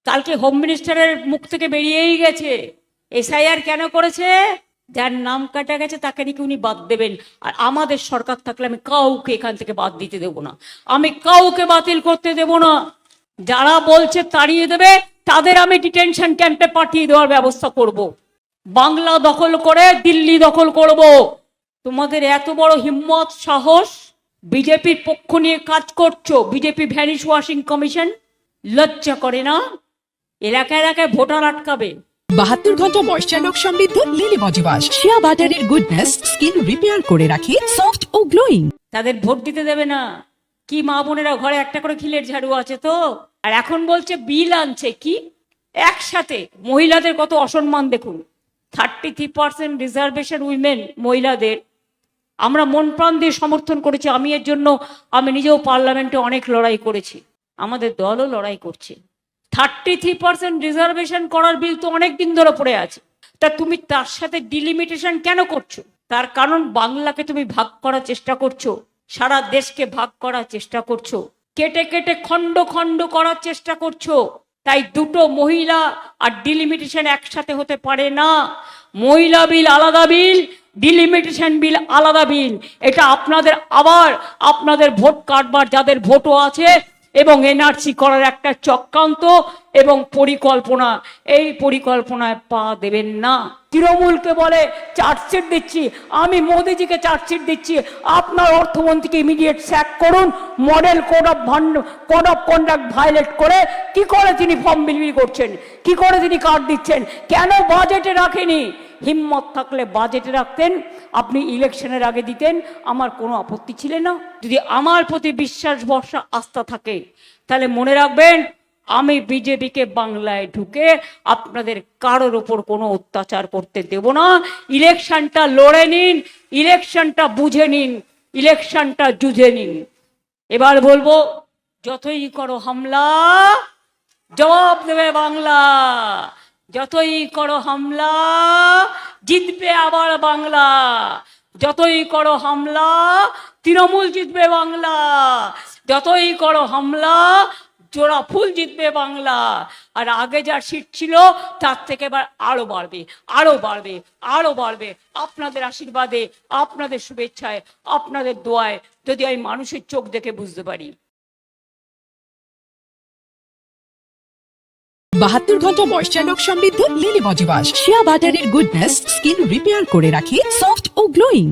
কালকে হোম মিনিস্টারের মুখ থেকে বেরিয়েই গেছে, এসআইআর কেন করেছে? যার নাম কাটা গেছে তাকে নাকি উনি বাদ দেবেন। আর আমাদের সরকার থাকলে আমি কাউকে এখান থেকে বাদ দিতে দেবো না, আমি কাউকে বাতিল করতে দেব না। যারা বলছে তাড়িয়ে দেবে তাদের আমি ডিটেনশন ক্যাম্পে পাঠিয়ে দেওয়ার ব্যবস্থা করব। বাংলা দখল করে দিল্লি দখল করব। তোমাদের এত বড় হিম্মত, সাহস, বিজেপির পক্ষ নিয়ে কাজ করছো, বিজেপি ভ্যানিশ ওয়াশিং কমিশন, লজ্জা করে না? এলাকায় এলাকায় ভোটার আটকাবে। 72 ঘন্টা ময়েশ্চার লক সমৃদ্ধ লিলি বডি ওয়াশ, শিয়া বাটারের গুডনেস স্কিন রিপেয়ার করে রাখে সফট ও গ্লোয়িং। তাদের ভোট দিতে দেবে না। কি মা বোনেরা ঘরে একটা করে খিলের ঝাড়ু আছে তো? আর এখন বলছে বিল আনছে। কি একসাথে মহিলাদের কত অসম্মান দেখুন। 33% রিজার্ভেশন উইমেন, মহিলাদের আমরা মন প্রাণ দিয়ে সমর্থন করেছি। আমি এর জন্য আমি নিজেও পার্লামেন্টে অনেক লড়াই করেছি, আমাদের দলও লড়াই করছে। 33% রিজার্ভেশন করার বিল তো অনেক দিন ধরে পড়ে আছে। তা তুমি তার সাথে ডিলিমিটেশন কেন করছো? তার কারণ বাংলাকে তুমি ভাগ করার চেষ্টা করছো, সারা দেশকে ভাগ করার চেষ্টা করছো, কেটে কেটে খণ্ড খণ্ড করার চেষ্টা করছো। তাই দুটো মহিলা আর ডিলিমিটেশন একসাথে হতে পারে না। মহিলা বিল আলাদা বিল, ডিলিমিটেশন বিল আলাদা বিল। এটা আপনাদের আবার আপনাদের ভোট কাটবার যাদের ভোটও আছে এবং এনআরসি করার একটা চক্রান্ত এবং পরিকল্পনা, এই পরিকল্পনায় পা দেবেন না। তৃণমূলকে বলে চার্জশিট দিচ্ছি, আমি মোদিজিকে চার্জশিট দিচ্ছি, আপনার অর্থমন্ত্রীকে ইমিডিয়েট স্যাক করুন। Model code of conduct violate করে কি করে তিনি ফর্ম বিলি করছেন, কি করে তিনি কার্ড দিচ্ছেন, কেন বাজেটে রাখেনি? হিম্মত থাকলে বাজেটে রাখতেন, আপনি ইলেকশনের আগে দিতেন, আমার কোনো আপত্তি ছিল না। যদি আমার প্রতি বিশ্বাস, ভরসা, আস্থা থাকে তাহলে মনে রাখবেন আমি বিজেপিকে বাংলায় ঢুকে আপনাদের কারোর ওপর কোনো অত্যাচার করতে দেব না। ইলেকশনটা লড়ে নিন, ইলেকশনটা বুঝে নিন, ইলেকশনটা জুঝে নিন। এবার বলবো, যতই করো হামলা জবাব দেবে বাংলা, যতই করো হামলা জিতবে আবার বাংলা, যতই করো হামলা তৃণমূল জিতবে বাংলা, যতই করো হামলা জোড়া ফুল জিতবে বাংলা। আর আগে যা সিট ছিল তার থেকে এবার আরো বাড়বে, আরো বাড়বে, আরো বাড়বে। আপনাদের আশীর্বাদে, আপনাদের শুভেচ্ছায়, আপনাদের দোয়ায়, যদি আমি মানুষের চোখ দেখে বুঝতে পারি। 72 ঘন্টা ময়েশ্চার লক সমৃদ্ধ লিলি বডি ওয়াশ, শিয়া বাটারের গুডনেস স্কিন রিপেয়ার করে রাখে সফট ও গ্লোয়িং।